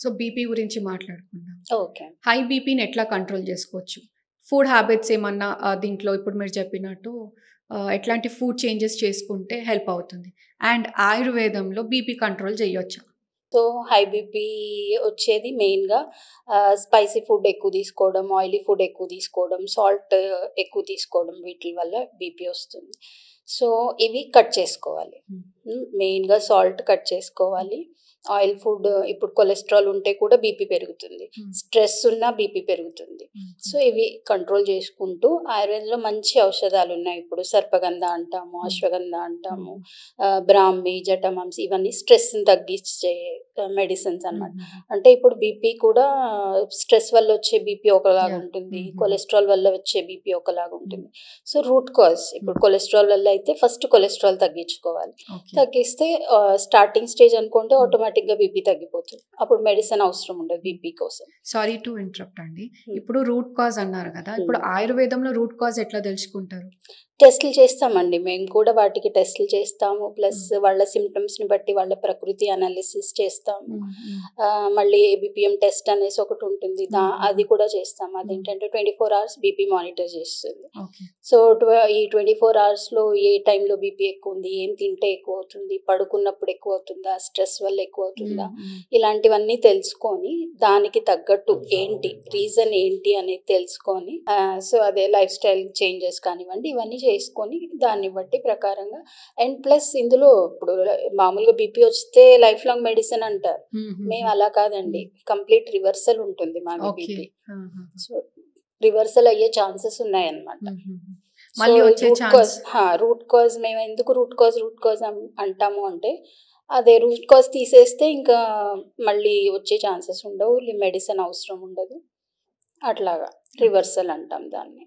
So BP గురించి మాట్లాడుకుందాం. Okay. High బీపీని ఎట్లా కంట్రోల్ చేసుకోవచ్చు? ఫుడ్ హ్యాబిట్స్ ఏమన్నా దీంట్లో ఇప్పుడు మీరు చెప్పినట్టు ఎట్లాంటి ఫుడ్ చేంజెస్ చేసుకుంటే హెల్ప్ అవుతుంది? అండ్ ఆయుర్వేదంలో బీపీ కంట్రోల్ చేయొచ్చా? సో హై బీపీ వచ్చేది మెయిన్గా స్పైసీ ఫుడ్ ఎక్కువ తీసుకోవడం, ఆయిలీ ఫుడ్ ఎక్కువ తీసుకోవడం, సాల్ట్ ఎక్కువ తీసుకోవడం, వీటి వల్ల బీపీ వస్తుంది. సో ఇవి కట్ చేసుకోవాలి. మెయిన్గా సాల్ట్ కట్ చేసుకోవాలి. ఆయిల్ ఫుడ్, ఇప్పుడు కొలెస్ట్రాల్ ఉంటే కూడా బీపీ పెరుగుతుంది, స్ట్రెస్ ఉన్నా బీపీ పెరుగుతుంది. సో ఇవి కంట్రోల్ చేసుకుంటూ ఆయుర్వేదంలో మంచి ఔషధాలు ఉన్నాయి. ఇప్పుడు సర్పగంధ అంటాము, అశ్వగంధ అంటాము, బ్రాహ్మి, జటమాంసి, ఇవన్నీ స్ట్రెస్ని తగ్గించే మెడిసిన్స్ అన్నమాట. అంటే ఇప్పుడు బీపీ కూడా స్ట్రెస్ వల్ల వచ్చే బీపీ ఒకలాగా ఉంటుంది, కొలెస్ట్రాల్ వల్ల వచ్చే బీపీ ఒకలాగా ఉంటుంది. సో రూట్ కాజ్, ఇప్పుడు కొలెస్ట్రాల్ వల్ల అయితే ఫస్ట్ కొలెస్ట్రాల్ తగ్గించుకోవాలి. తగ్గిస్తే స్టార్టింగ్ స్టేజ్ అనుకుంటే ఆటోమేటిక్గా బీపీ తగ్గిపోతుంది. అప్పుడు మెడిసిన్ అవసరం ఉండదు బీపీ కోసం. సారీ టు ఇంటరప్ట్ అండి. ఇప్పుడు రూట్ కాజ్ అన్నారు కదా, ఇప్పుడు ఆయుర్వేదంలో రూట్ కాజ్ ఎట్లా తెలుసుకుంటారు? టెస్టులు చేస్తామండి, మేము కూడా వాటికి టెస్టులు చేస్తాము. ప్లస్ వాళ్ళ సిమ్టమ్స్ని బట్టి వాళ్ళ ప్రకృతి అనాలిసిస్ చేస్తాము. మళ్ళీ ఏబిపిఎం టెస్ట్ అనేసి ఒకటి ఉంటుంది, అది కూడా చేస్తాము. అదేంటంటే 24 hours బీపీ మానిటర్ చేస్తుంది. సో ఈ 24 hoursలో ఏ టైంలో బీపీ ఎక్కువ ఉంది, ఏం తింటే ఎక్కువ అవుతుంది, పడుకున్నప్పుడు ఎక్కువ అవుతుందా, స్ట్రెస్ వల్ల ఎక్కువ అవుతుందా, ఇలాంటివన్నీ తెలుసుకొని దానికి తగ్గట్టు ఏంటి రీజన్ ఏంటి అనేది తెలుసుకొని, సో అదే లైఫ్ స్టైల్ చేంజెస్ కానివ్వండి, ఇవన్నీ చేసుకొని దాన్ని బట్టి ప్రకారంగా. అండ్ ప్లస్ ఇందులో ఇప్పుడు మామూలుగా బీపీ వస్తే లైఫ్ లాంగ్ మెడిసిన్ అంటారు, మేము అలా కాదండి, కంప్లీట్ రివర్సల్ ఉంటుంది మా బీపీ. సో రివర్సల్ అయ్యే ఛాన్సెస్ ఉన్నాయన్నమాట. రూట్ కాజ్ మేము ఎందుకు రూట్ కాజ్ అంటాము అంటే, అదే రూట్ కాజ్ తీసేస్తే ఇంకా మళ్ళీ వచ్చే ఛాన్సెస్ ఉండవు, మెడిసిన్ అవసరం ఉండదు, అట్లాగా రివర్సల్ అంటాం దాన్ని.